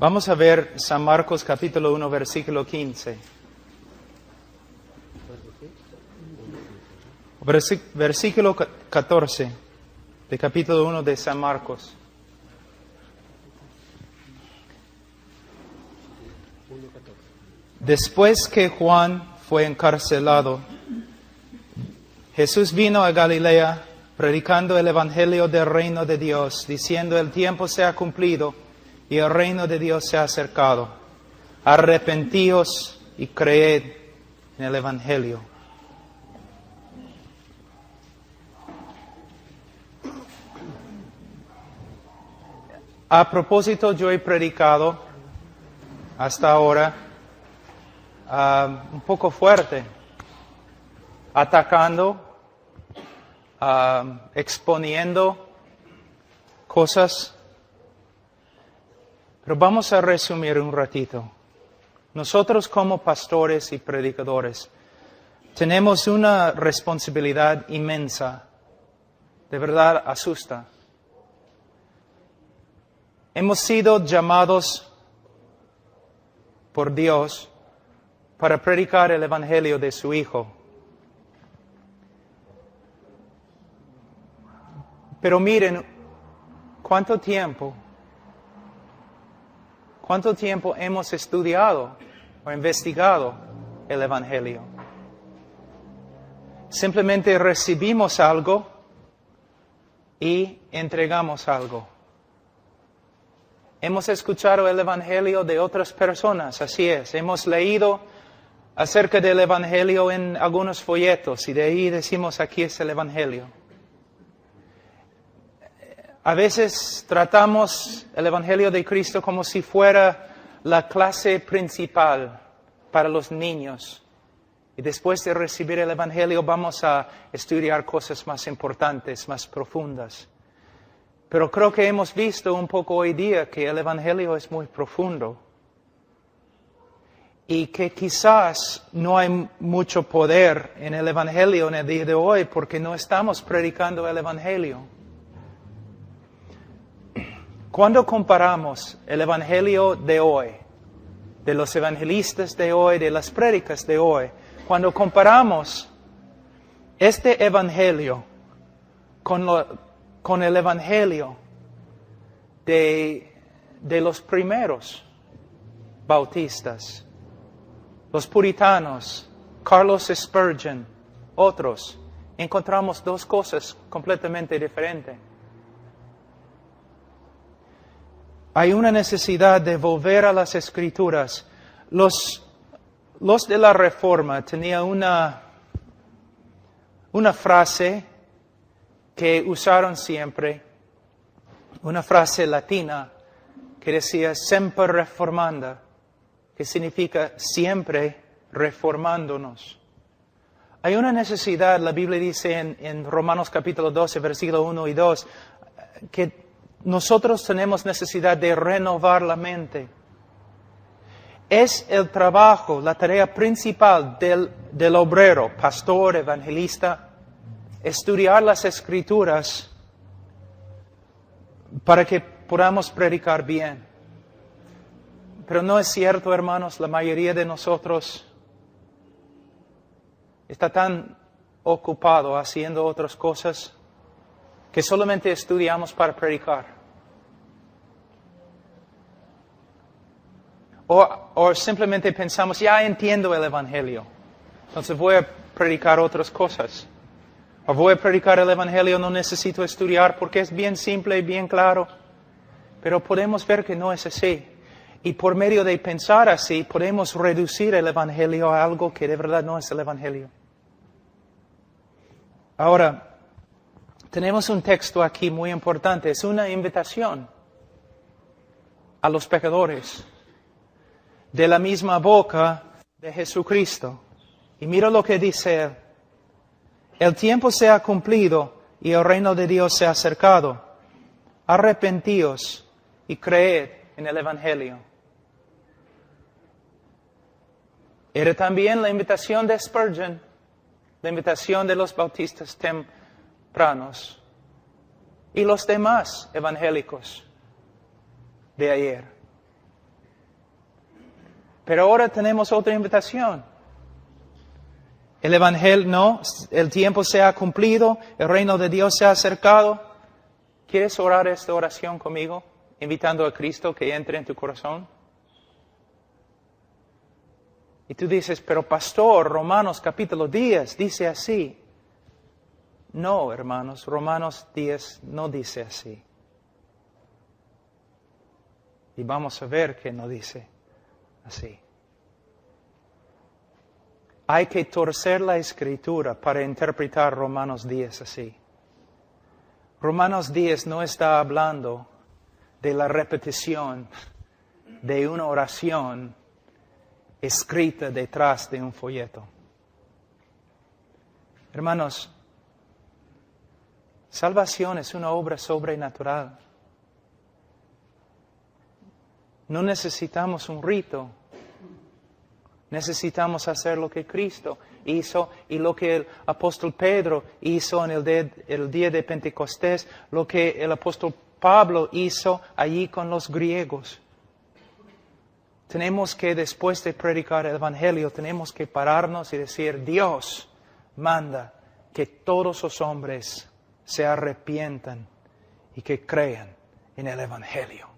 Vamos a ver San Marcos capítulo 1, versículo 15. Versículo 14 de capítulo 1 de San Marcos. Después que Juan fue encarcelado, Jesús vino a Galilea predicando el evangelio del reino de Dios, diciendo: el tiempo se ha cumplido y el reino de Dios se ha acercado. Arrepentíos y creed en el evangelio. A propósito, yo he predicado hasta ahora un poco fuerte, atacando, exponiendo cosas. Pero vamos a resumir un ratito. Nosotros como pastores y predicadores tenemos una responsabilidad inmensa. De verdad asusta. Hemos sido llamados por Dios para predicar el evangelio de su Hijo. Pero miren, ¿cuánto tiempo hemos estudiado o investigado el evangelio? Simplemente recibimos algo y entregamos algo. Hemos escuchado el evangelio de otras personas, así es. Hemos leído acerca del evangelio en algunos folletos y de ahí decimos: aquí es el evangelio. A veces tratamos el evangelio de Cristo como si fuera la clase principal para los niños. Y después de recibir el evangelio vamos a estudiar cosas más importantes, más profundas. Pero creo que hemos visto un poco hoy día que el evangelio es muy profundo. Y que quizás no hay mucho poder en el evangelio en el día de hoy porque no estamos predicando el evangelio. Cuando comparamos el evangelio de hoy, de los evangelistas de hoy, de las prédicas de hoy, cuando comparamos este evangelio con el evangelio de los primeros bautistas, los puritanos, Carlos Spurgeon, otros, encontramos dos cosas completamente diferentes. Hay una necesidad de volver a las Escrituras. Los de la Reforma tenían una frase que usaron siempre, una frase latina que decía semper reformanda, que significa siempre reformándonos. Hay una necesidad, la Biblia dice en Romanos capítulo 12, versículo 1 y 2, que nosotros tenemos necesidad de renovar la mente. Es el trabajo, la tarea principal del obrero, pastor, evangelista, estudiar las Escrituras para que podamos predicar bien. Pero no es cierto, hermanos, la mayoría de nosotros está tan ocupado haciendo otras cosas que solamente estudiamos para predicar. O simplemente pensamos: ya entiendo el evangelio, entonces voy a predicar otras cosas. O voy a predicar el evangelio, no necesito estudiar porque es bien simple y bien claro. Pero podemos ver que no es así. Y por medio de pensar así, podemos reducir el evangelio a algo que de verdad no es el evangelio. Ahora, tenemos un texto aquí muy importante. Es una invitación a los pecadores de la misma boca de Jesucristo. Y mira lo que dice él. El tiempo se ha cumplido y el reino de Dios se ha acercado. Arrepentíos y creed en el evangelio. Era también la invitación de Spurgeon, la invitación de los bautistas tempranos y los demás evangélicos de ayer. Pero ahora tenemos otra invitación. El Evangelio, no, el tiempo se ha cumplido, el reino de Dios se ha acercado. ¿Quieres orar esta oración conmigo, invitando a Cristo que entre en tu corazón? Y tú dices, pero pastor, Romanos capítulo 10 dice así. No, hermanos, Romanos 10 no dice así. Y vamos a ver que no dice así. Hay que torcer la Escritura para interpretar Romanos 10 así. Romanos 10 no está hablando de la repetición de una oración escrita detrás de un folleto. Hermanos, salvación es una obra sobrenatural. No necesitamos un rito. Necesitamos hacer lo que Cristo hizo y lo que el apóstol Pedro hizo en el día de Pentecostés, lo que el apóstol Pablo hizo allí con los griegos. Tenemos que, después de predicar el Evangelio, tenemos que pararnos y decir, Dios manda que todos los hombres se arrepientan y que crean en el Evangelio.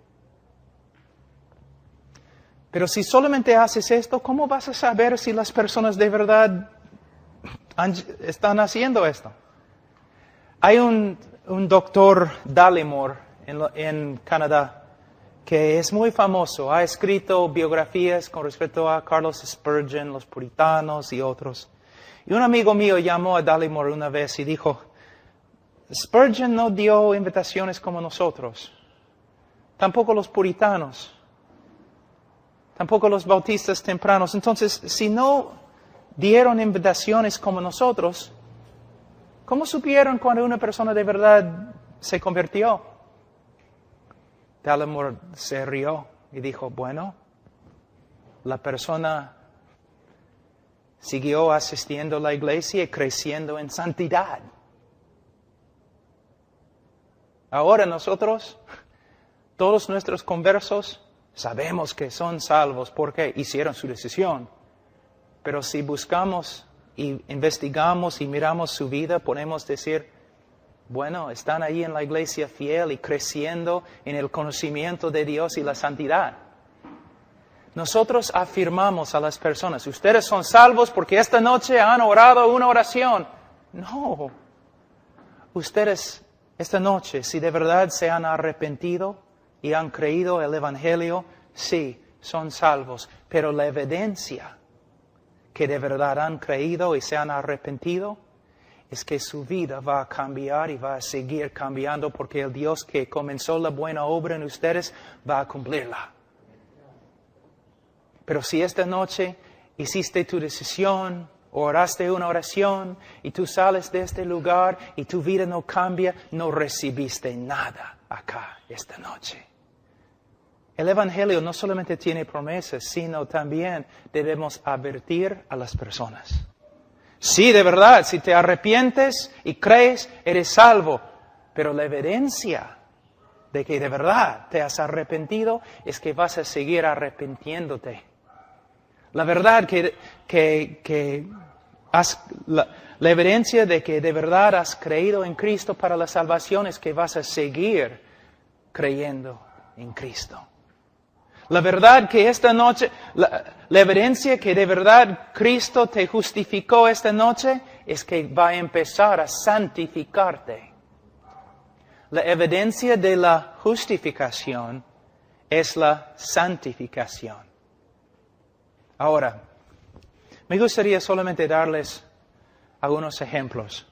Pero si solamente haces esto, ¿cómo vas a saber si las personas de verdad están haciendo esto? Hay un doctor Dallimore en Canadá que es muy famoso. Ha escrito biografías con respecto a Carlos Spurgeon, los puritanos y otros. Y un amigo mío llamó a Dallimore una vez y dijo, Spurgeon no dio invitaciones como nosotros, tampoco los puritanos. Tampoco los bautistas tempranos. Entonces, si no dieron invitaciones como nosotros, ¿cómo supieron cuando una persona de verdad se convirtió? Dallimore se rió y dijo, bueno, la persona siguió asistiendo a la iglesia y creciendo en santidad. Ahora nosotros, todos nuestros conversos, sabemos que son salvos porque hicieron su decisión. Pero si buscamos y investigamos y miramos su vida, podemos decir, bueno, están ahí en la iglesia fiel y creciendo en el conocimiento de Dios y la santidad. Nosotros afirmamos a las personas, ustedes son salvos porque esta noche han orado una oración. No. Ustedes esta noche, si de verdad se han arrepentido y han creído el Evangelio, sí, son salvos. Pero la evidencia que de verdad han creído y se han arrepentido es que su vida va a cambiar y va a seguir cambiando porque el Dios que comenzó la buena obra en ustedes va a cumplirla. Pero si esta noche hiciste tu decisión, oraste una oración y tú sales de este lugar y tu vida no cambia, no recibiste nada acá esta noche. El Evangelio no solamente tiene promesas, sino también debemos advertir a las personas. Sí, de verdad, si te arrepientes y crees, eres salvo. Pero la evidencia de que de verdad te has arrepentido es que vas a seguir arrepintiéndote. La verdad la evidencia de que de verdad has creído en Cristo para la salvación es que vas a seguir creyendo en Cristo. La verdad que esta noche, la evidencia que de verdad Cristo te justificó esta noche es que va a empezar a santificarte. La evidencia de la justificación es la santificación. Ahora, me gustaría solamente darles algunos ejemplos.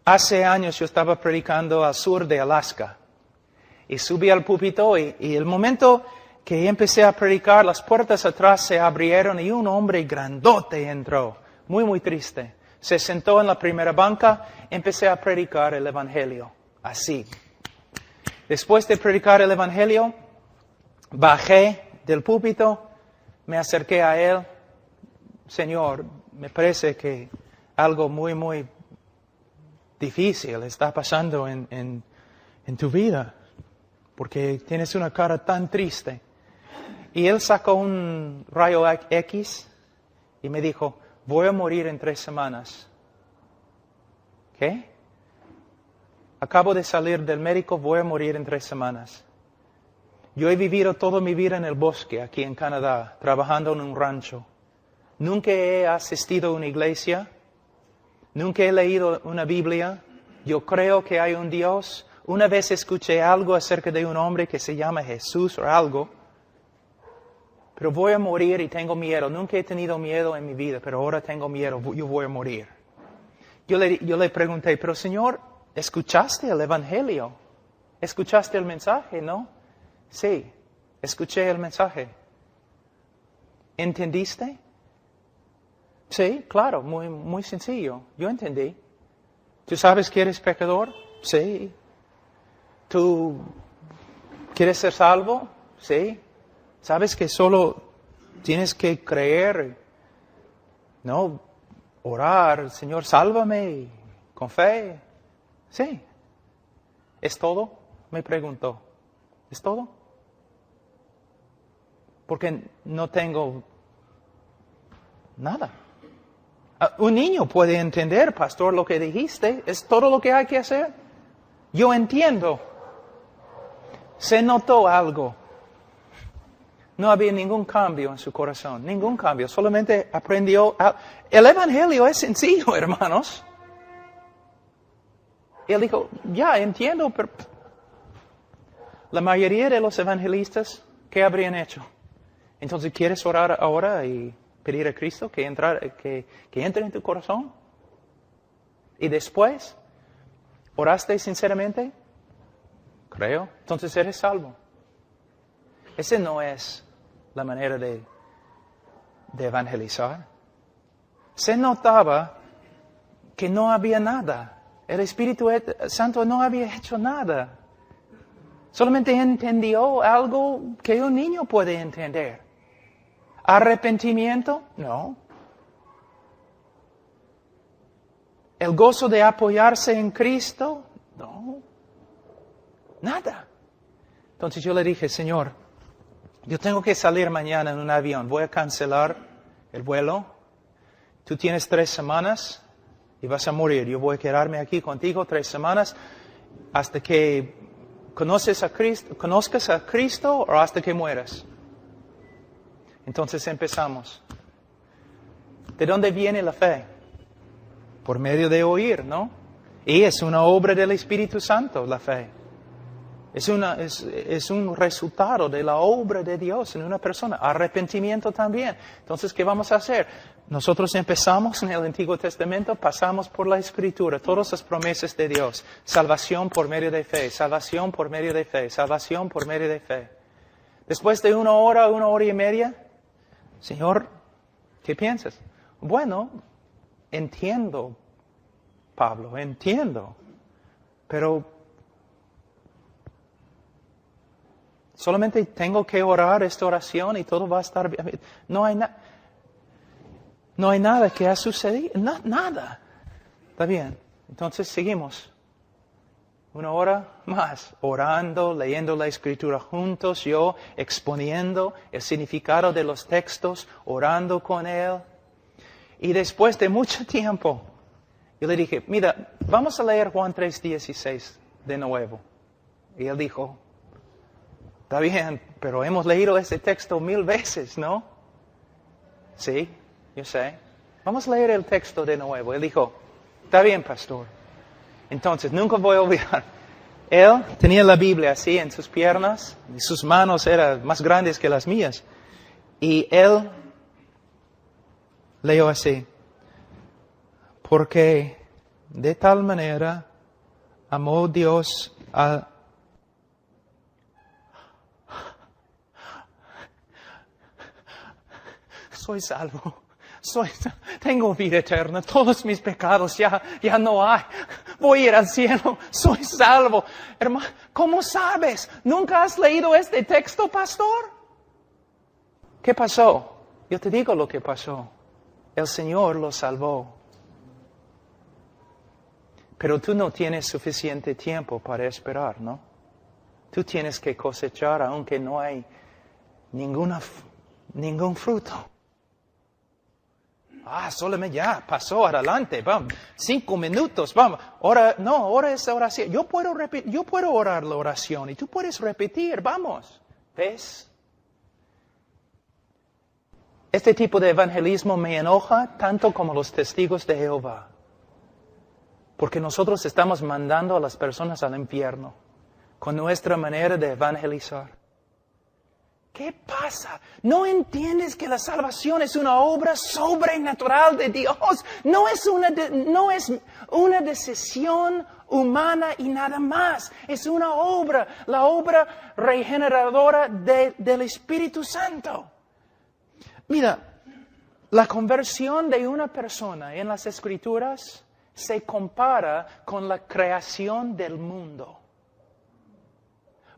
Hace años yo estaba predicando al sur de Alaska y subí al púlpito y el momento que empecé a predicar, las puertas atrás se abrieron y un hombre grandote entró, muy triste. Se sentó en la primera banca, empecé a predicar el Evangelio, así. Después de predicar el Evangelio, bajé del púlpito, me acerqué a él. Señor, me parece que algo muy difícil está pasando en tu vida, porque tienes una cara tan triste. Y él sacó un rayo X y me dijo, voy a morir en 3 semanas. ¿Qué? Acabo de salir del médico, voy a morir en 3 semanas. Yo he vivido toda mi vida en el bosque, aquí en Canadá, trabajando en un rancho. Nunca he asistido a una iglesia, nunca he leído una Biblia. Yo creo que hay un Dios. Una vez escuché algo acerca de un hombre que se llama Jesús o algo. Pero voy a morir y tengo miedo. Nunca he tenido miedo en mi vida, pero ahora tengo miedo. Yo voy a morir. Yo le pregunté, pero Señor, ¿escuchaste el Evangelio? ¿Escuchaste el mensaje, no? Sí, escuché el mensaje. ¿Entendiste? Sí, claro, muy sencillo. Yo entendí. ¿Tú sabes que eres pecador? Sí. ¿Tú quieres ser salvo? Sí. ¿Sabes que solo tienes que creer? No, orar, Señor, sálvame, con fe. Sí. ¿Es todo? Me preguntó. ¿Es todo? Porque no tengo nada. Un niño puede entender, pastor, lo que dijiste. ¿Es todo lo que hay que hacer? Yo entiendo. Se notó algo. No había ningún cambio en su corazón, ningún cambio. Solamente aprendió. El Evangelio es sencillo, hermanos. Él dijo, ya entiendo, pero la mayoría de los evangelistas, ¿qué habrían hecho? Entonces, ¿quieres orar ahora y pedir a Cristo que entre en tu corazón? Y después, ¿oraste sinceramente? Creo. Entonces eres salvo. Esa no es la manera de evangelizar. Se notaba que no había nada. El Espíritu Santo no había hecho nada. Solamente entendió algo que un niño puede entender. ¿Arrepentimiento? No. ¿El gozo de apoyarse en Cristo? No. Nada. Entonces yo le dije, Señor, yo tengo que salir mañana en un avión. Voy a cancelar el vuelo. Tú tienes 3 semanas y vas a morir. Yo voy a quedarme aquí contigo 3 semanas hasta que conozcas a Cristo o hasta que mueras. Entonces empezamos. ¿De dónde viene la fe? Por medio de oír, ¿no? Y es una obra del Espíritu Santo, la fe. Es un resultado de la obra de Dios en una persona. Arrepentimiento también. Entonces, ¿qué vamos a hacer? Nosotros empezamos en el Antiguo Testamento, pasamos por la Escritura, todas las promesas de Dios. Salvación por medio de fe, salvación por medio de fe, salvación por medio de fe. Después de 1 hora, 1 hora y media, Señor, ¿qué piensas? Bueno, entiendo, Pablo, entiendo, pero solamente tengo que orar esta oración y todo va a estar bien. No hay nada que ha sucedido, nada. Está bien, entonces seguimos. 1 hora más, orando, leyendo la Escritura juntos, yo exponiendo el significado de los textos, orando con él. Y después de mucho tiempo, yo le dije, mira, vamos a leer Juan 3:16 de nuevo. Y él dijo, está bien, pero hemos leído ese texto 1000 veces, ¿no? Sí, yo sé. Vamos a leer el texto de nuevo. Él dijo, está bien, pastor. Entonces, nunca voy a olvidar. Él tenía la Biblia así en sus piernas, y sus manos eran más grandes que las mías. Y él leyó así. Porque de tal manera amó Dios a... Soy salvo. Tengo vida eterna, todos mis pecados ya no hay. Voy a ir al cielo, soy salvo. Hermano, ¿cómo sabes? ¿Nunca has leído este texto, pastor? ¿Qué pasó? Yo te digo lo que pasó. El Señor lo salvó. Pero tú no tienes suficiente tiempo para esperar, ¿no? Tú tienes que cosechar aunque no hay ningún fruto. Solamente ya, pasó adelante, vamos, 5 minutos, vamos. Ahora es oración. Yo puedo orar la oración y tú puedes repetir, vamos. ¿Ves? Este tipo de evangelismo me enoja tanto como los testigos de Jehová. Porque nosotros estamos mandando a las personas al infierno con nuestra manera de evangelizar. ¿Qué pasa? ¿No entiendes que la salvación es una obra sobrenatural de Dios? No es una decisión humana y nada más. Es una obra, la obra regeneradora del Espíritu Santo. Mira, la conversión de una persona en las Escrituras se compara con la creación del mundo.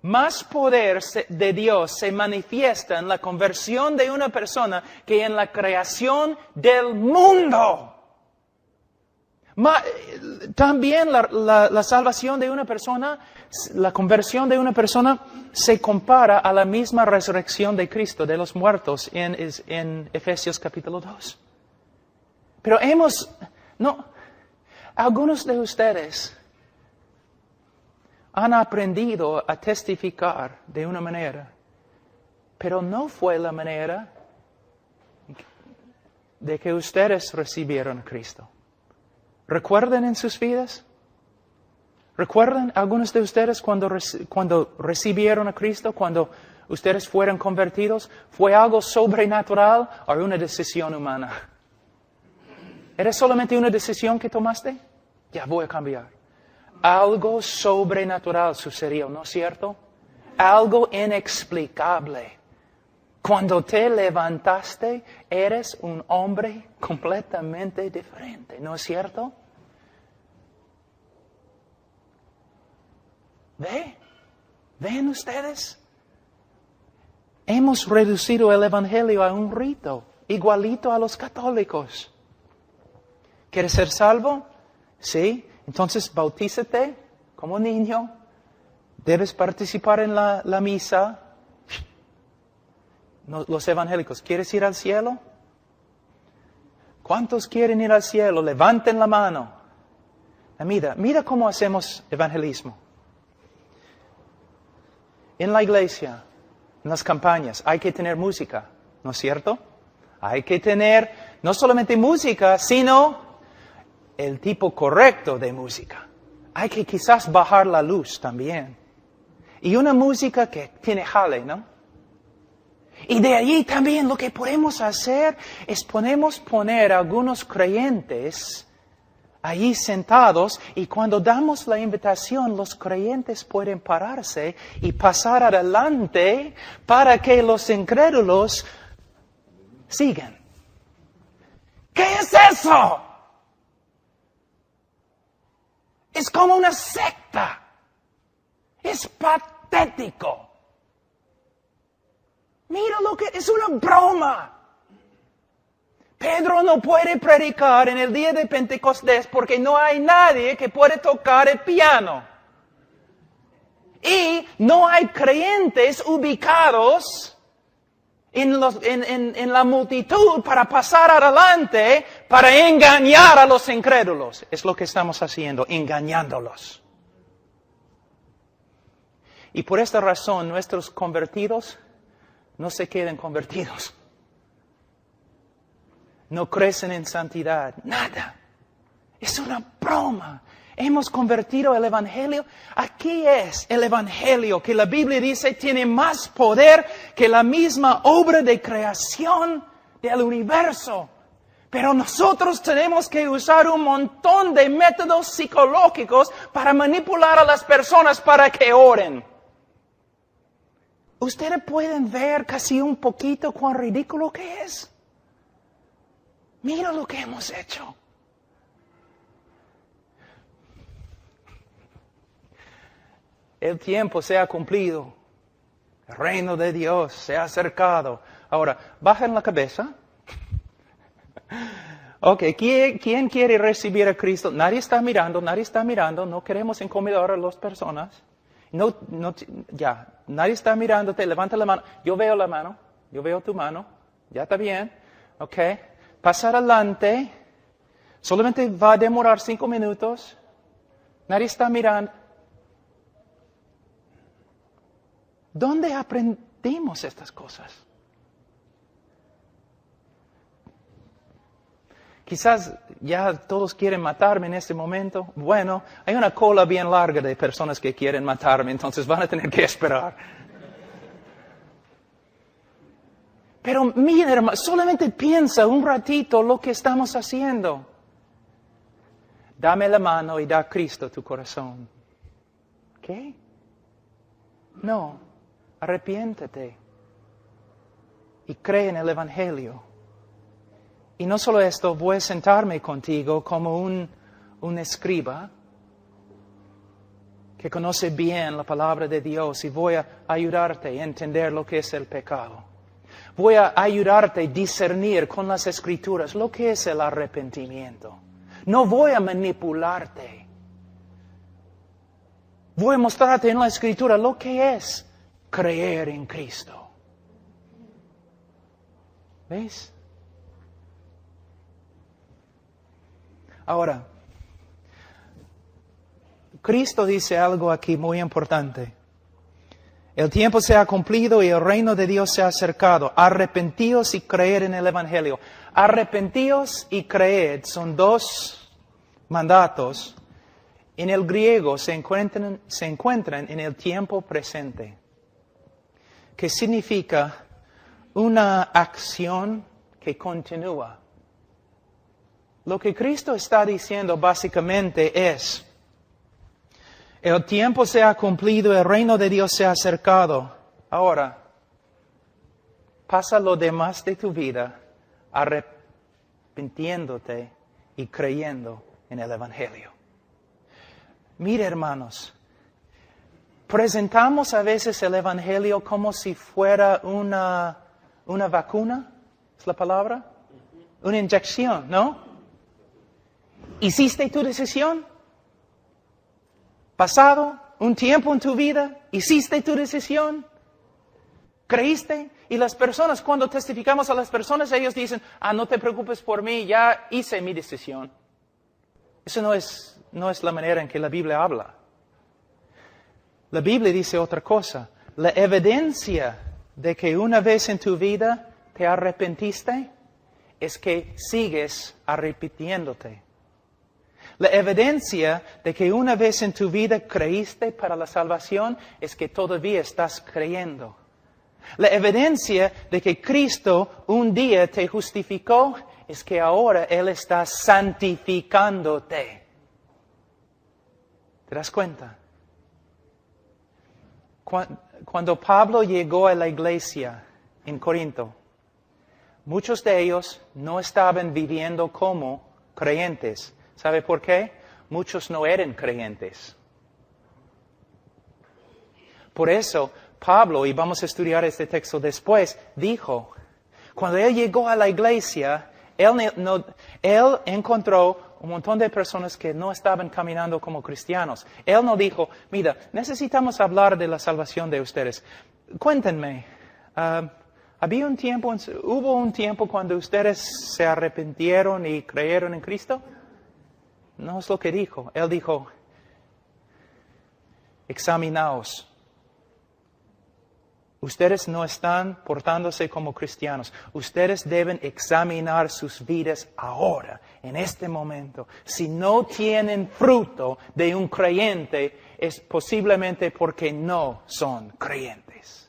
Más poder de Dios se manifiesta en la conversión de una persona que en la creación del mundo. También la salvación de una persona, la conversión de una persona se compara a la misma resurrección de Cristo de los muertos en Efesios capítulo 2. Pero algunos de ustedes han aprendido a testificar de una manera, pero no fue la manera de que ustedes recibieron a Cristo. ¿Recuerdan en sus vidas? ¿Recuerdan algunos de ustedes cuando recibieron a Cristo, cuando ustedes fueron convertidos? ¿Fue algo sobrenatural o una decisión humana? ¿Era solamente una decisión que tomaste? Ya voy a cambiar. Algo sobrenatural sucedió, ¿no es cierto? Algo inexplicable. Cuando te levantaste, eres un hombre completamente diferente, ¿no es cierto? ¿Ven ustedes? Hemos reducido el Evangelio a un rito, igualito a los católicos. ¿Quieres ser salvo? Sí. Entonces, bautízate como niño. Debes participar en la misa. Los evangélicos, ¿quieres ir al cielo? ¿Cuántos quieren ir al cielo? Levanten la mano. Mira cómo hacemos evangelismo. En la iglesia, en las campañas, hay que tener música, ¿no es cierto? Hay que tener no solamente música, sino el tipo correcto de música. Hay que quizás bajar la luz también. Y una música que tiene jale, ¿no? Y de allí también lo que podemos hacer es poner a algunos creyentes allí sentados, y cuando damos la invitación, los creyentes pueden pararse y pasar adelante para que los incrédulos sigan. ¿Qué es eso? Es como una secta. Es patético. Mira lo que es, una broma. Pedro no puede predicar en el día de Pentecostés porque no hay nadie que puede tocar el piano. Y no hay creyentes ubicados en la multitud para pasar adelante, para engañar a los incrédulos. Es lo que estamos haciendo, engañándolos. Y por esta razón nuestros convertidos no se quedan convertidos. No crecen en santidad, nada. Es una broma. Hemos convertido el Evangelio. Aquí es el Evangelio que la Biblia dice tiene más poder que la misma obra de creación del universo. Pero nosotros tenemos que usar un montón de métodos psicológicos para manipular a las personas para que oren. Ustedes pueden ver casi un poquito cuán ridículo que es. Mira lo que hemos hecho. El tiempo se ha cumplido. El reino de Dios se ha acercado. Ahora, bajen la cabeza. Ok, ¿quién quiere recibir a Cristo? Nadie está mirando. No queremos incomodar a las personas. Nadie está mirándote. Levanta la mano. Yo veo la mano. Yo veo tu mano. Ya está bien. Ok. Pasar adelante. Solamente va a demorar 5 minutos. Nadie está mirando. ¿Dónde aprendimos estas cosas? Quizás ya todos quieren matarme en este momento. Bueno, hay una cola bien larga de personas que quieren matarme, entonces van a tener que esperar. Pero mira, hermano, solamente piensa un ratito lo que estamos haciendo. Dame la mano y da a Cristo tu corazón. ¿Qué? No, arrepiéntete y cree en el Evangelio. Y no solo esto, voy a sentarme contigo como un escriba que conoce bien la palabra de Dios y voy a ayudarte a entender lo que es el pecado. Voy a ayudarte a discernir con las Escrituras lo que es el arrepentimiento. No voy a manipularte. Voy a mostrarte en la Escritura lo que es creer en Cristo. ¿Ves? Ahora, Cristo dice algo aquí muy importante. El tiempo se ha cumplido y el reino de Dios se ha acercado. Arrepentíos y creed en el Evangelio. Arrepentíos y creed son dos mandatos. En el griego se encuentran en el tiempo presente, que significa una acción que continúa. Lo que Cristo está diciendo básicamente es, el tiempo se ha cumplido, el reino de Dios se ha acercado. Ahora, pasa lo demás de tu vida arrepintiéndote y creyendo en el Evangelio. Mire, hermanos, presentamos a veces el Evangelio como si fuera una vacuna, ¿es la palabra? Una inyección, ¿no? ¿Hiciste tu decisión? ¿Pasado un tiempo en tu vida? ¿Hiciste tu decisión? ¿Creíste? Y las personas, cuando testificamos a las personas, ellos dicen, no te preocupes por mí, ya hice mi decisión. Eso no es la manera en que la Biblia habla. La Biblia dice otra cosa. La evidencia de que una vez en tu vida te arrepentiste es que sigues arrepintiéndote. La evidencia de que una vez en tu vida creíste para la salvación es que todavía estás creyendo. La evidencia de que Cristo un día te justificó es que ahora Él está santificándote. ¿Te das cuenta? Cuando Pablo llegó a la iglesia en Corinto, muchos de ellos no estaban viviendo como creyentes. ¿Sabe por qué? Muchos no eran creyentes. Por eso, Pablo, y vamos a estudiar este texto después, dijo, cuando él llegó a la iglesia, él encontró un montón de personas que no estaban caminando como cristianos. Él no dijo, mira, necesitamos hablar de la salvación de ustedes. Cuéntenme, ¿hubo un tiempo cuando ustedes se arrepintieron y creyeron en Cristo? No es lo que dijo. Él dijo, examinaos. Ustedes no están portándose como cristianos. Ustedes deben examinar sus vidas ahora, en este momento. Si no tienen fruto de un creyente, es posiblemente porque no son creyentes.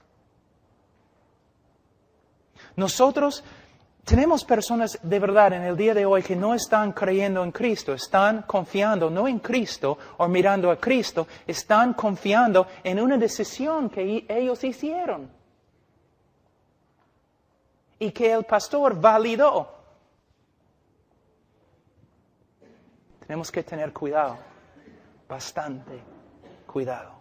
Nosotros tenemos personas de verdad en el día de hoy que no están creyendo en Cristo, están confiando no en Cristo o mirando a Cristo, están confiando en una decisión que ellos hicieron y que el pastor validó. Tenemos que tener cuidado, bastante cuidado.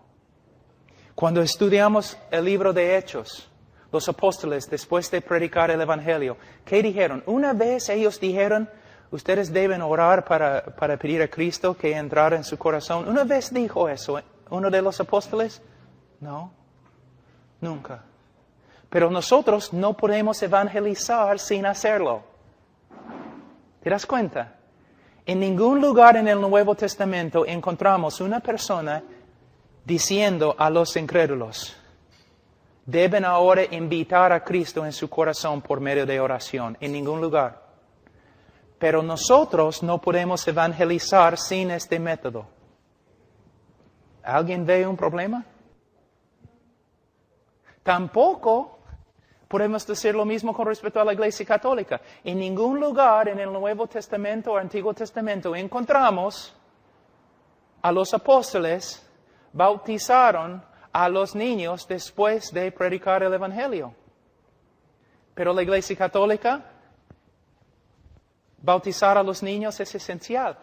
Cuando estudiamos el libro de Hechos, los apóstoles, después de predicar el Evangelio, ¿qué dijeron? Una vez ellos dijeron, ustedes deben orar para pedir a Cristo que entrara en su corazón. ¿Una vez dijo eso uno de los apóstoles? No, nunca. Pero nosotros no podemos evangelizar sin hacerlo. ¿Te das cuenta? En ningún lugar en el Nuevo Testamento encontramos una persona diciendo a los incrédulos, deben ahora invitar a Cristo en su corazón por medio de oración. En ningún lugar. Pero nosotros no podemos evangelizar sin este método. ¿Alguien ve un problema? Tampoco podemos decir lo mismo con respecto a la Iglesia Católica. En ningún lugar en el Nuevo Testamento o Antiguo Testamento encontramos a los apóstoles bautizaron a los niños después de predicar el Evangelio. Pero la Iglesia Católica, bautizar a los niños es esencial.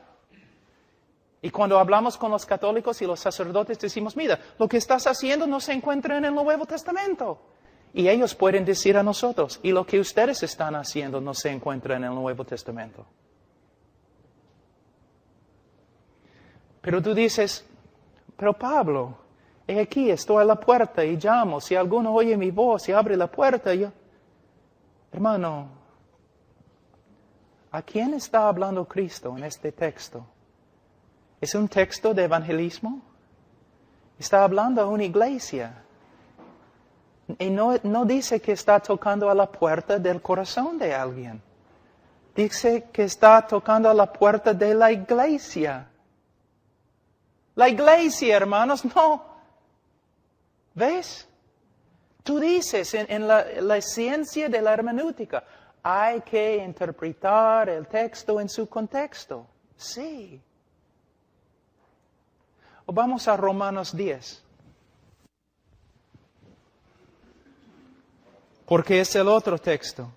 Y cuando hablamos con los católicos y los sacerdotes decimos, mira, lo que estás haciendo no se encuentra en el Nuevo Testamento. Y ellos pueden decir a nosotros, y lo que ustedes están haciendo no se encuentra en el Nuevo Testamento. Pero tú dices, pero Pablo, he aquí, estoy a la puerta y llamo. Si alguno oye mi voz y abre la puerta, yo... Hermano, ¿a quién está hablando Cristo en este texto? ¿Es un texto de evangelismo? Está hablando a una iglesia. Y no dice que está tocando a la puerta del corazón de alguien. Dice que está tocando a la puerta de la iglesia. La iglesia, hermanos, no. ¿Ves? Tú dices en la ciencia de la hermenéutica, hay que interpretar el texto en su contexto. Sí. O vamos a Romanos 10. Porque es el otro texto.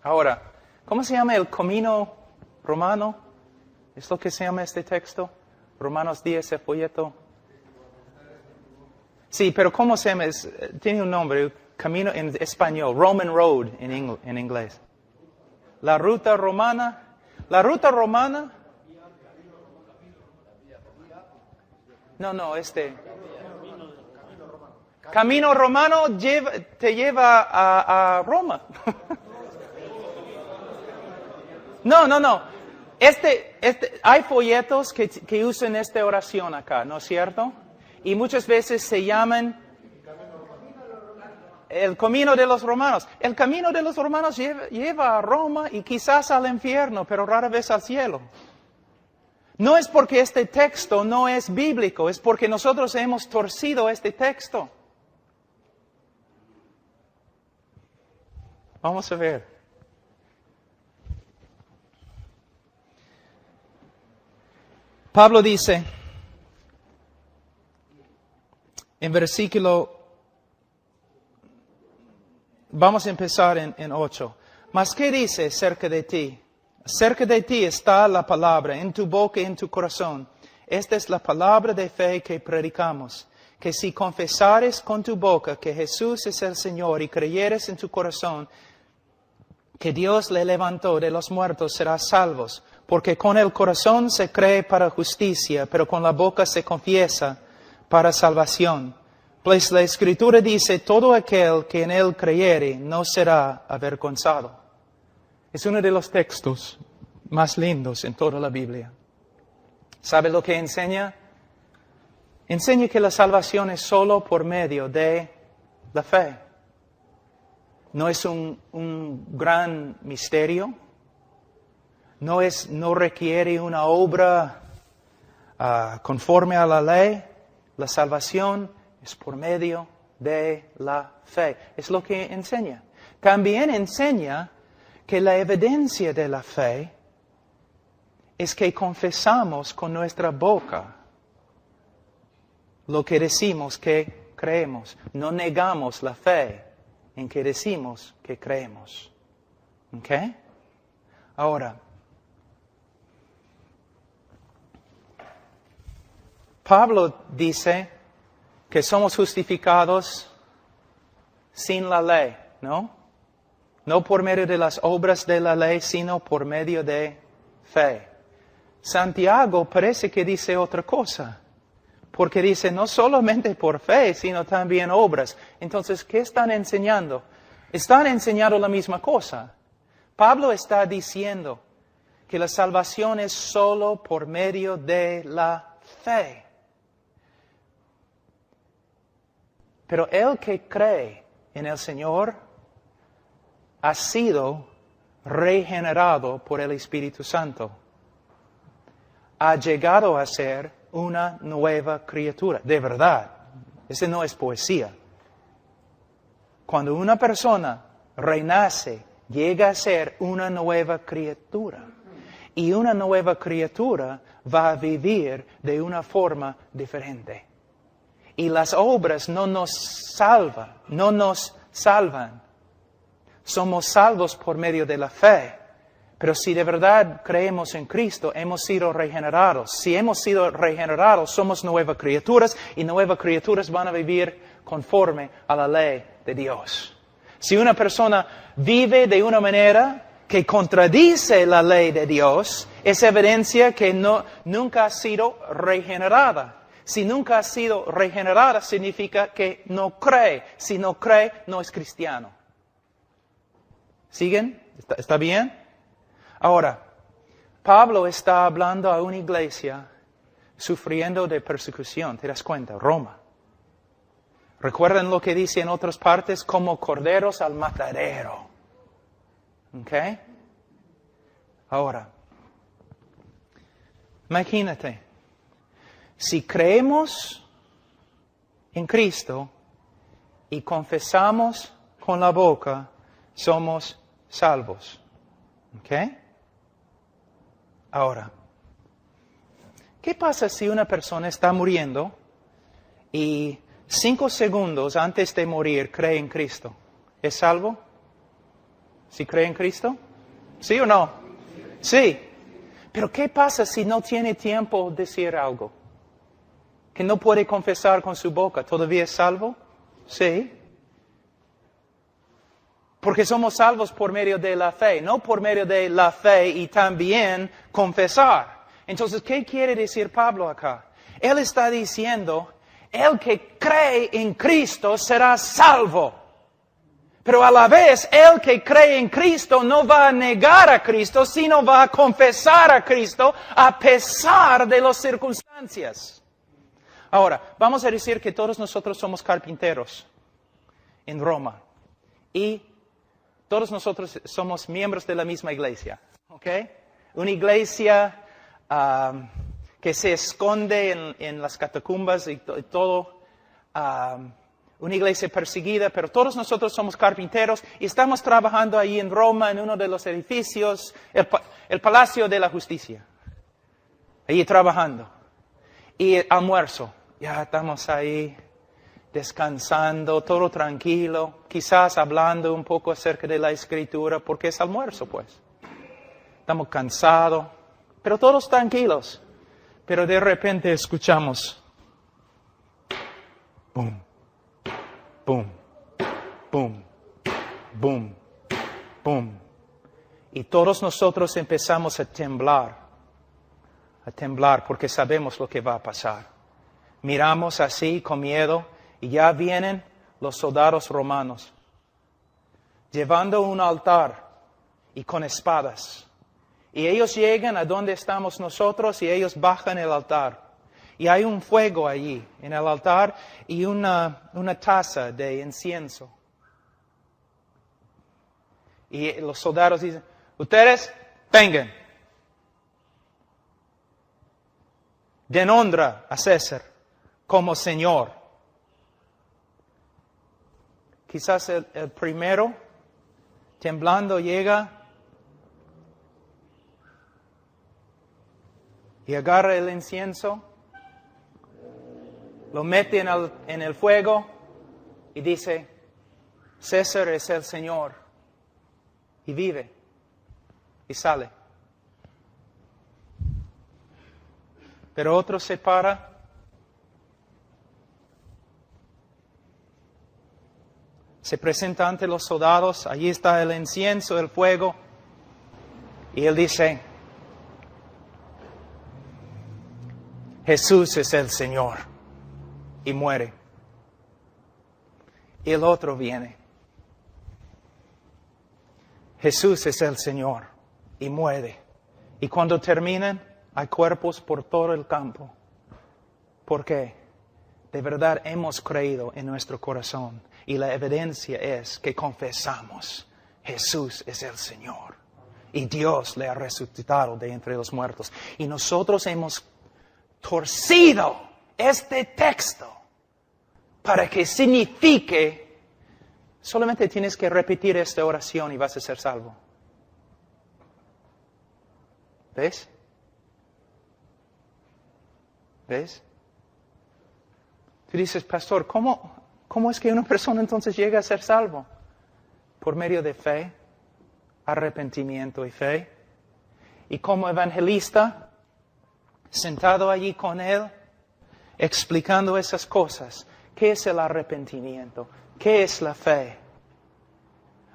Ahora, ¿cómo se llama el camino romano? ¿Es lo que se llama este texto? Romanos 10, el folleto. Sí, pero ¿cómo se llama? Tiene un nombre, camino en español, Roman Road en inglés. La ruta romana. La ruta romana. No, Camino romano te lleva a Roma. No. Hay folletos que usan esta oración acá, ¿no es cierto? Y muchas veces se llaman el camino de los romanos. El camino de los romanos lleva a Roma y quizás al infierno, pero rara vez al cielo. No es porque este texto no es bíblico, es porque nosotros hemos torcido este texto. Vamos a ver. Pablo dice, en versículo, vamos a empezar en 8. Mas ¿qué dice cerca de ti? Cerca de ti está la palabra, en tu boca y en tu corazón. Esta es la palabra de fe que predicamos. Que si confesares con tu boca que Jesús es el Señor y creyeres en tu corazón que Dios le levantó de los muertos, serás salvos. Porque con el corazón se cree para justicia, pero con la boca se confiesa para salvación. Pues la Escritura dice, todo aquel que en él creyere no será avergonzado. Es uno de los textos más lindos en toda la Biblia. ¿Sabe lo que enseña? Enseña que la salvación es solo por medio de la fe. No es un gran misterio. No requiere una obra conforme a la ley. La salvación es por medio de la fe. Es lo que enseña. También enseña que la evidencia de la fe es que confesamos con nuestra boca lo que decimos que creemos. No negamos la fe en que decimos que creemos. ¿Ok? Ahora, Pablo dice que somos justificados sin la ley, ¿no? No por medio de las obras de la ley, sino por medio de fe. Santiago parece que dice otra cosa, porque dice no solamente por fe, sino también obras. Entonces, ¿qué están enseñando? Están enseñando la misma cosa. Pablo está diciendo que la salvación es solo por medio de la fe. Pero el que cree en el Señor ha sido regenerado por el Espíritu Santo. Ha llegado a ser una nueva criatura. De verdad, ese no es poesía. Cuando una persona renace, llega a ser una nueva criatura. Y una nueva criatura va a vivir de una forma diferente. Y las obras no nos salvan. Somos salvos por medio de la fe. Pero si de verdad creemos en Cristo, hemos sido regenerados. Si hemos sido regenerados, somos nuevas criaturas y nuevas criaturas van a vivir conforme a la ley de Dios. Si una persona vive de una manera que contradice la ley de Dios, es evidencia que nunca ha sido regenerada. Si nunca ha sido regenerada, significa que no cree. Si no cree, no es cristiano. ¿Siguen? ¿Está bien? Ahora, Pablo está hablando a una iglesia sufriendo de persecución. ¿Te das cuenta? Roma. ¿Recuerdan lo que dice en otras partes? Como corderos al matadero. ¿Ok? Ahora, imagínate. Si creemos en Cristo y confesamos con la boca, somos salvos. ¿Ok? Ahora, ¿qué pasa si una persona está muriendo y 5 segundos antes de morir cree en Cristo? ¿Es salvo? ¿Sí cree en Cristo? ¿Sí o no? Sí. Pero ¿qué pasa si no tiene tiempo de decir algo? ¿Que no puede confesar con su boca? ¿Todavía es salvo? Sí. Porque somos salvos por medio de la fe, no por medio de la fe y también confesar. Entonces, ¿qué quiere decir Pablo acá? Él está diciendo, el que cree en Cristo será salvo. Pero a la vez, el que cree en Cristo no va a negar a Cristo, sino va a confesar a Cristo a pesar de las circunstancias. Ahora, vamos a decir que todos nosotros somos carpinteros en Roma. Y todos nosotros somos miembros de la misma iglesia. ¿Ok? Una iglesia que se esconde en las catacumbas y todo. Una iglesia perseguida, pero todos nosotros somos carpinteros y estamos trabajando ahí en Roma, en uno de los edificios, el Palacio de la Justicia. Ahí trabajando. Y almuerzo. Ya estamos ahí descansando, todo tranquilo, quizás hablando un poco acerca de la Escritura, porque es almuerzo, pues. Estamos cansados, pero todos tranquilos. Pero de repente escuchamos, boom, boom, boom, boom, boom. Y todos nosotros empezamos a temblar porque sabemos lo que va a pasar. Miramos así con miedo y ya vienen los soldados romanos, llevando un altar y con espadas. Y ellos llegan a donde estamos nosotros y ellos bajan el altar. Y hay un fuego allí en el altar y una taza de incienso. Y los soldados dicen, ustedes vengan. Den honra a César como Señor. Quizás el primero, temblando, llega y agarra el incienso, lo mete en el fuego y dice, César es el Señor. Y vive y sale. Pero otro se para, se presenta ante los soldados, allí está el incienso, el fuego, y él dice, Jesús es el Señor, y muere. Y el otro viene, Jesús es el Señor, y muere. Y cuando terminan, hay cuerpos por todo el campo. ¿Por qué? De verdad hemos creído en nuestro corazón. Y la evidencia es que confesamos, Jesús es el Señor. Y Dios le ha resucitado de entre los muertos. Y nosotros hemos torcido este texto para que signifique, solamente tienes que repetir esta oración y vas a ser salvo. ¿Ves? ¿Ves? Tú dices, pastor, ¿cómo es que una persona entonces llega a ser salvo? Por medio de fe, arrepentimiento y fe. Y como evangelista, sentado allí con él, explicando esas cosas. ¿Qué es el arrepentimiento? ¿Qué es la fe?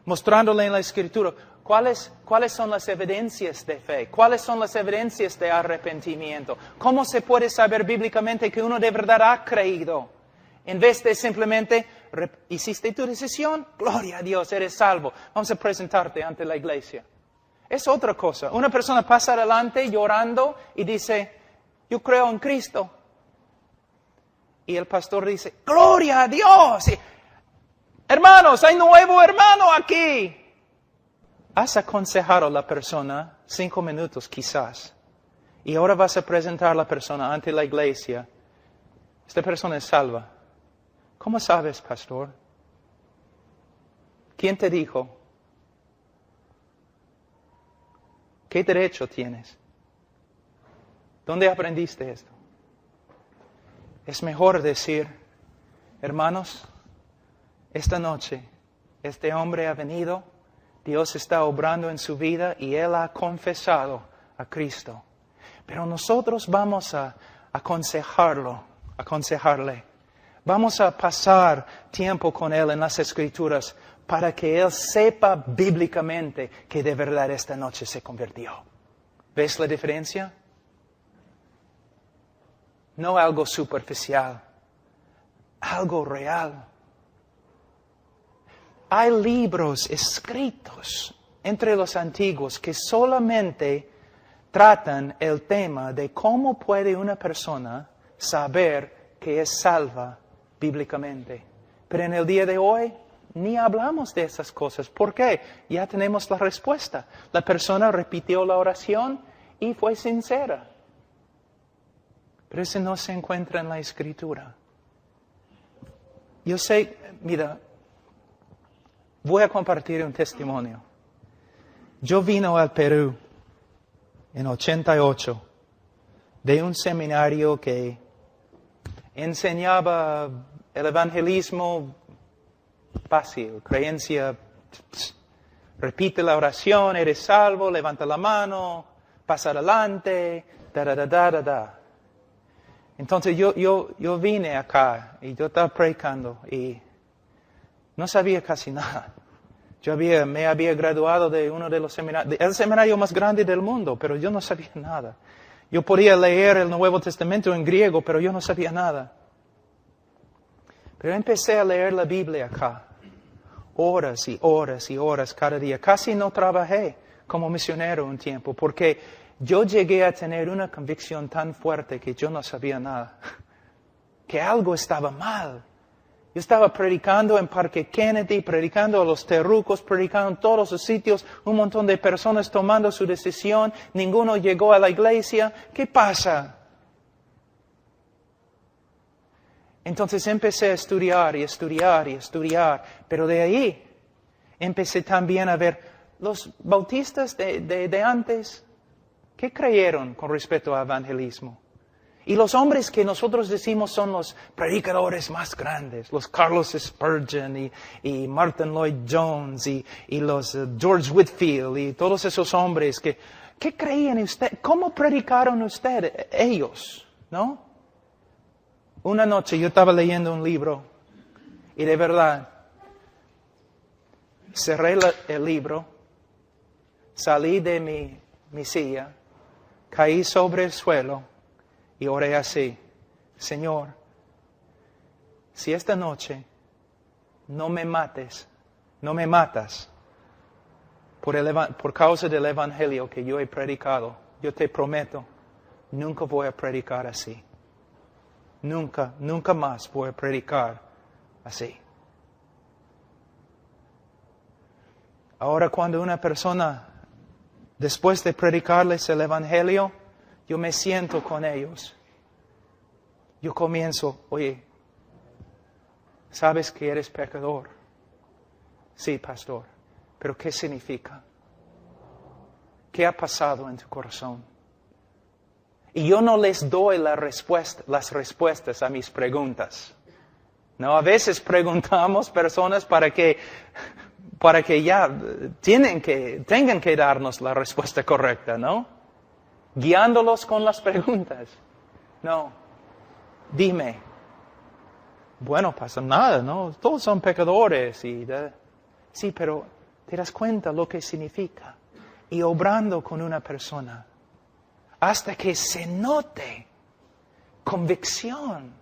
Mostrándole en la Escritura cuáles son las evidencias de fe, cuáles son las evidencias de arrepentimiento. ¿Cómo se puede saber bíblicamente que uno de verdad ha creído? En vez de simplemente, ¿hiciste tu decisión? Gloria a Dios, eres salvo. Vamos a presentarte ante la iglesia. Es otra cosa. Una persona pasa adelante llorando y dice, yo creo en Cristo. Y el pastor dice, ¡gloria a Dios! Y, hermanos, hay nuevo hermano aquí. Has aconsejado a la persona 5 minutos quizás. Y ahora vas a presentar a la persona ante la iglesia. Esta persona es salva. ¿Cómo sabes, pastor? ¿Quién te dijo? ¿Qué derecho tienes? ¿Dónde aprendiste esto? Es mejor decir, hermanos, esta noche este hombre ha venido, Dios está obrando en su vida y él ha confesado a Cristo. Pero nosotros vamos a aconsejarle. Vamos a pasar tiempo con él en las Escrituras para que él sepa bíblicamente que de verdad esta noche se convirtió. ¿Ves la diferencia? No algo superficial, algo real. Hay libros escritos entre los antiguos que solamente tratan el tema de cómo puede una persona saber que es salva bíblicamente. Pero en el día de hoy ni hablamos de esas cosas. ¿Por qué? Ya tenemos la respuesta. La persona repitió la oración y fue sincera. Pero eso no se encuentra en la Escritura. Yo sé, mira, voy a compartir un testimonio. Yo vine al Perú en 88 de un seminario que enseñaba el evangelismo fácil, creencia, repite la oración, eres salvo, levanta la mano, pasa adelante, da. Entonces yo vine acá y yo estaba predicando y no sabía casi nada. Me había graduado de uno de los seminarios, el seminario más grande del mundo, pero yo no sabía nada. Yo podía leer el Nuevo Testamento en griego, pero yo no sabía nada. Pero empecé a leer la Biblia acá, horas y horas y horas cada día. Casi no trabajé como misionero un tiempo, porque yo llegué a tener una convicción tan fuerte que yo no sabía nada, que algo estaba mal. Yo estaba predicando en Parque Kennedy, predicando a los terrucos, predicando en todos los sitios, un montón de personas tomando su decisión, ninguno llegó a la iglesia. ¿Qué pasa? Entonces empecé a estudiar, pero de ahí empecé también a ver los bautistas de antes. ¿Qué creyeron con respecto al evangelismo? Y los hombres que nosotros decimos son los predicadores más grandes, los Carlos Spurgeon y Martin Lloyd Jones y los George Whitefield y todos esos hombres ¿qué creían usted? ¿Cómo predicaron usted ellos? ¿No? Una noche yo estaba leyendo un libro y de verdad cerré el libro, salí de mi silla, caí sobre el suelo y oré así: Señor, si esta noche no me matas por causa del Evangelio que yo he predicado, yo te prometo, nunca voy a predicar así. Nunca más voy a predicar así. Ahora, cuando una persona, después de predicarles el Evangelio, yo me siento con ellos. Yo comienzo: oye, ¿sabes que eres pecador? Sí, pastor. ¿Pero qué significa? ¿Qué ha pasado en tu corazón? Y yo no les doy las respuestas a mis preguntas. No, a veces preguntamos personas para que ya tengan que darnos la respuesta correcta, ¿no? Guiándolos con las preguntas. No. Dime. Bueno, pasa nada, ¿no? Todos son pecadores. Sí, pero te das cuenta lo que significa. Y obrando con una persona, hasta que se note convicción.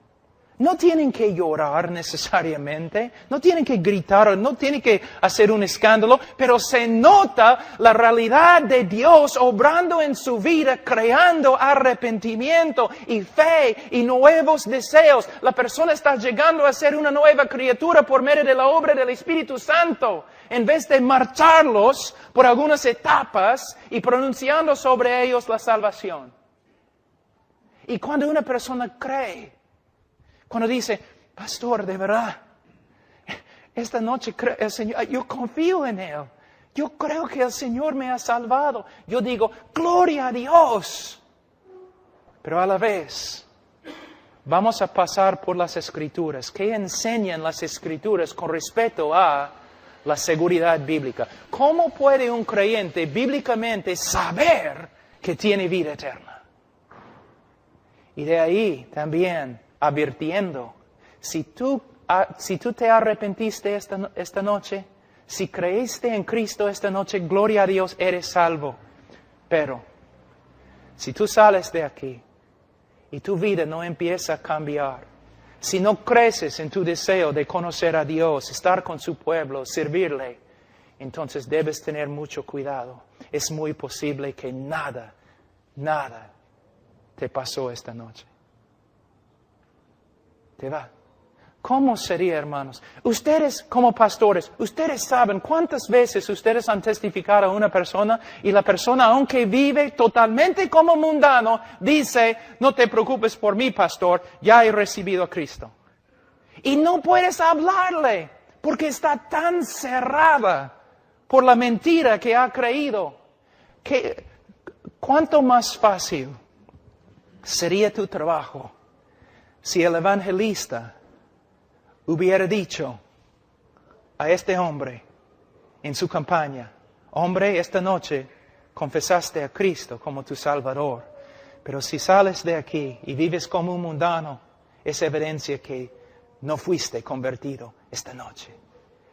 No tienen que llorar necesariamente, no tienen que gritar, no tienen que hacer un escándalo, pero se nota la realidad de Dios obrando en su vida, creando arrepentimiento y fe y nuevos deseos. La persona está llegando a ser una nueva criatura por medio de la obra del Espíritu Santo, en vez de marcharlos por algunas etapas y pronunciando sobre ellos la salvación. Y cuando una persona cree, cuando dice: pastor, de verdad, esta noche el Señor, yo confío en Él. Yo creo que el Señor me ha salvado. Yo digo: gloria a Dios. Pero a la vez, vamos a pasar por las Escrituras. ¿Qué enseñan las Escrituras con respecto a la seguridad bíblica? ¿Cómo puede un creyente bíblicamente saber que tiene vida eterna? Y de ahí también advirtiendo: si tú te arrepentiste esta noche, si creíste en Cristo esta noche, gloria a Dios, eres salvo. Pero si tú sales de aquí y tu vida no empieza a cambiar, si no creces en tu deseo de conocer a Dios, estar con su pueblo, servirle, entonces debes tener mucho cuidado. Es muy posible que nada te pasó esta noche. Te va. ¿Cómo sería, hermanos? Ustedes, como pastores, ustedes saben cuántas veces ustedes han testificado a una persona y la persona, aunque vive totalmente como mundano, dice: no te preocupes por mí, pastor, ya he recibido a Cristo. Y no puedes hablarle porque está tan cerrada por la mentira que ha creído. ¿Cuánto más fácil sería tu trabajo si el evangelista hubiera dicho a este hombre en su campaña: hombre, esta noche confesaste a Cristo como tu Salvador, pero si sales de aquí y vives como un mundano, es evidencia que no fuiste convertido esta noche.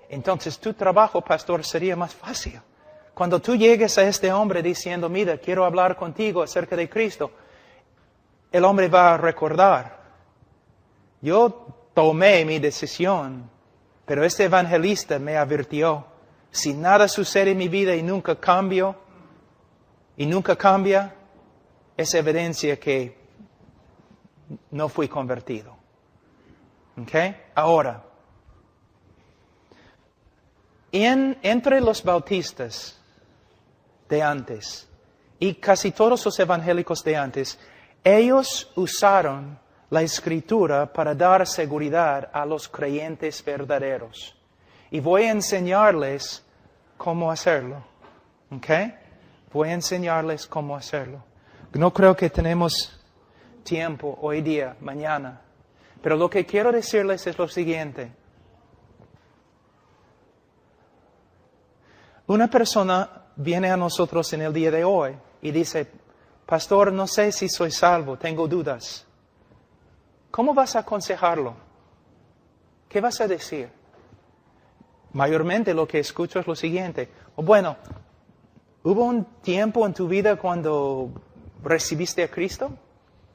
Entonces tu trabajo, pastor, sería más fácil. Cuando tú llegues a este hombre diciendo: mira, quiero hablar contigo acerca de Cristo, el hombre va a recordar: yo tomé mi decisión, pero este evangelista me advirtió. Si nada sucede en mi vida y nunca cambia, es evidencia que no fui convertido. ¿Ok? Ahora, entre los bautistas de antes y casi todos los evangélicos de antes, ellos usaron la Escritura para dar seguridad a los creyentes verdaderos. Y voy a enseñarles cómo hacerlo. ¿Ok? Voy a enseñarles cómo hacerlo. No creo que tenemos tiempo hoy día, mañana. Pero lo que quiero decirles es lo siguiente. Una persona viene a nosotros en el día de hoy y dice: pastor, no sé si soy salvo, tengo dudas. ¿Cómo vas a aconsejarlo? ¿Qué vas a decir? mayormente lo que escucho es lo siguiente. Bueno, ¿hubo un tiempo en tu vida cuando recibiste a Cristo?